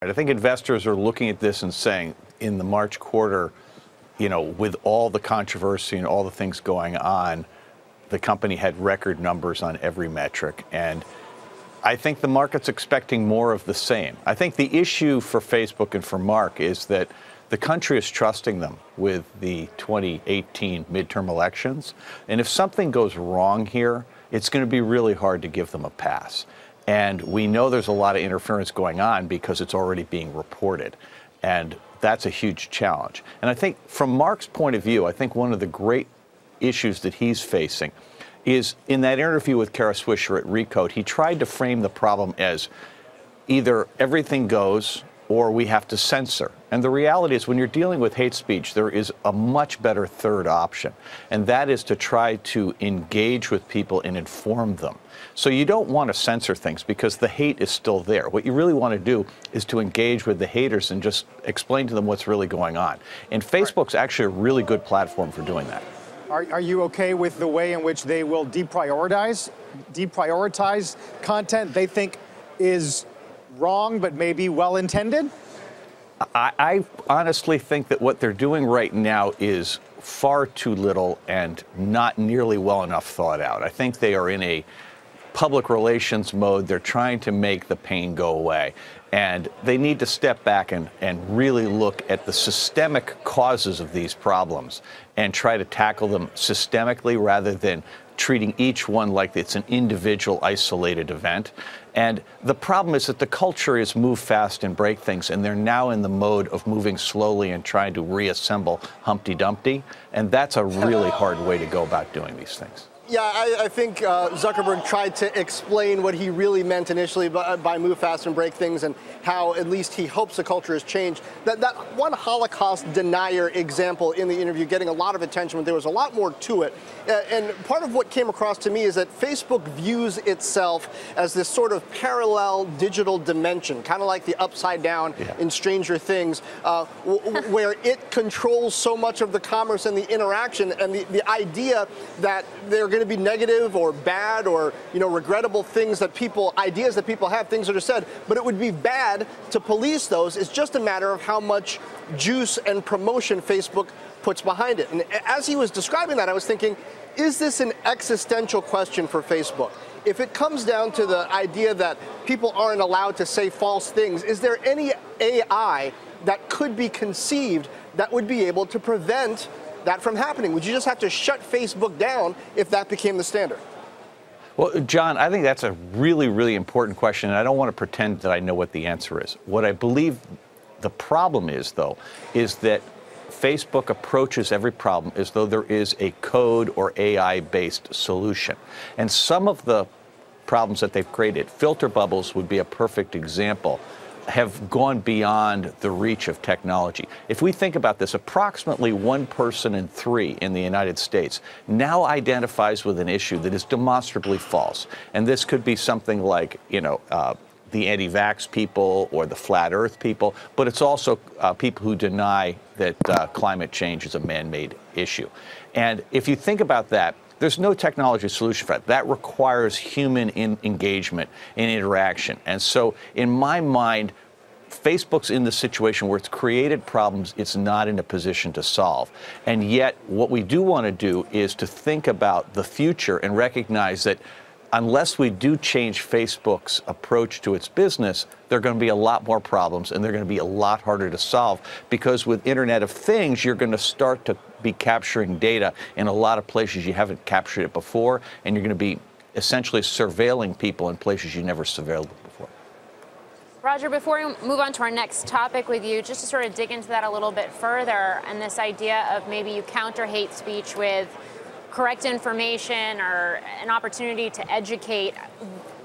I think investors are looking at this and saying, in the March quarter, with all the controversy and all the things going on, the company had record numbers on every metric. And I think the market's expecting more of the same. I think the issue for Facebook and for Mark is that the country is trusting them with the 2018 midterm elections. And if something goes wrong here, it's going to be really hard to give them a pass. And we know there's a lot of interference going on because it's already being reported. And that's a huge challenge. And I think from Mark's point of view, I think one of the great issues that he's facing is in that interview with Kara Swisher at Recode, he tried to frame the problem as either everything goes or we have to censor. And the reality is when you're dealing with hate speech, there is a much better third option. And that is to try to engage with people and inform them. So you don't want to censor things because the hate is still there. What you really want to do is to engage with the haters and just explain to them what's really going on. And Facebook's actually a really good platform for doing that. Are you okay with the way in which they will deprioritize content they think is wrong but maybe well-intended? I honestly think that what they're doing right now is far too little and not nearly well enough thought out. I think they are in a public relations mode. They're trying to make the pain go away. And they need to step back and really look at the systemic causes of these problems and try to tackle them systemically rather than treating each one like it's an individual isolated event. And the problem is that the culture is move fast and break things, and they're now in the mode of moving slowly and trying to reassemble Humpty Dumpty. And that's a really hard way to go about doing these things. Yeah, I think Zuckerberg tried to explain what he really meant initially by move fast and break things and how at least he hopes the culture has changed. That one Holocaust denier example in the interview getting a lot of attention, but there was a lot more to it. And part of what came across to me is that Facebook views itself as this sort of parallel digital dimension, kind of like the Upside Down in Stranger Things, where it controls so much of the commerce and the interaction, and the idea that they're going to be negative or bad or regrettable things that ideas that people have, things that are said, but it would be bad to police those. It's just a matter of how much juice and promotion Facebook puts behind it. And as he was describing that, I was thinking, is this an existential question for Facebook? If it comes down to the idea that people aren't allowed to say false things, is there any AI that could be conceived that would be able to prevent that from happening? Would you just have to shut Facebook down if that became the standard? Well, John, I think that's a really, really important question, and I don't want to pretend that I know what the answer is. What I believe the problem is, though, is that Facebook approaches every problem as though there is a code or AI-based solution. And some of the problems that they've created, filter bubbles would be a perfect example, have gone beyond the reach of technology. If we think about this, approximately 1 person in 3 in the United States now identifies with an issue that is demonstrably false. And this could be something like, the anti-vax people or the flat earth people, but it's also people who deny that climate change is a man-made issue. And if you think about that, there's no technology solution for that. That requires human engagement and interaction. And so in my mind, Facebook's in the situation where it's created problems it's not in a position to solve. And yet what we do want to do is to think about the future and recognize that unless we do change Facebook's approach to its business, there are going to be a lot more problems and they're going to be a lot harder to solve, because with Internet of Things, you're going to start to be capturing data in a lot of places you haven't captured it before, and you're going to be essentially surveilling people in places you never surveilled before. Roger, before we move on to our next topic with you, just to sort of dig into that a little bit further, and this idea of maybe you counter hate speech with correct information or an opportunity to educate,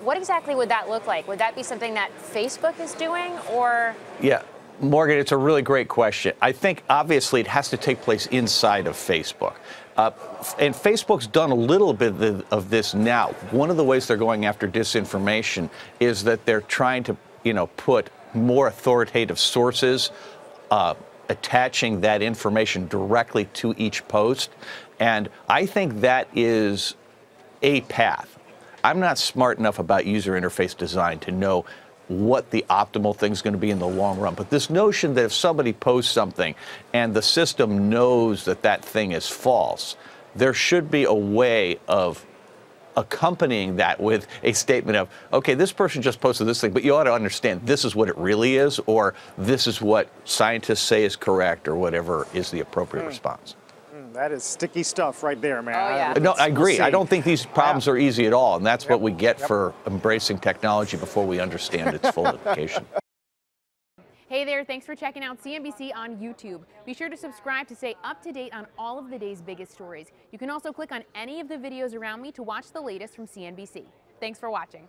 what exactly would that look like? Would that be something that Facebook is doing, or? Yeah, Morgan, it's a really great question. I think obviously it has to take place inside of Facebook. And Facebook's done a little bit of this now. One of the ways they're going after disinformation is that they're trying to, put more authoritative sources, attaching that information directly to each post. And I think that is a path. I'm not smart enough about user interface design to know what the optimal thing is going to be in the long run. But this notion that if somebody posts something and the system knows that that thing is false, there should be a way of accompanying that with a statement of, okay, this person just posted this thing, but you ought to understand this is what it really is, or this is what scientists say is correct, or whatever is the appropriate response. That is sticky stuff right there, man. Oh, yeah. No, I agree. We'll I don't think these problems are easy at all, and that's what we get Yep. for embracing technology before we understand its full implication. Hey there, thanks for checking out CNBC on YouTube. Be sure to subscribe to stay up to date on all of the day's biggest stories. You can also click on any of the videos around me to watch the latest from CNBC. Thanks for watching.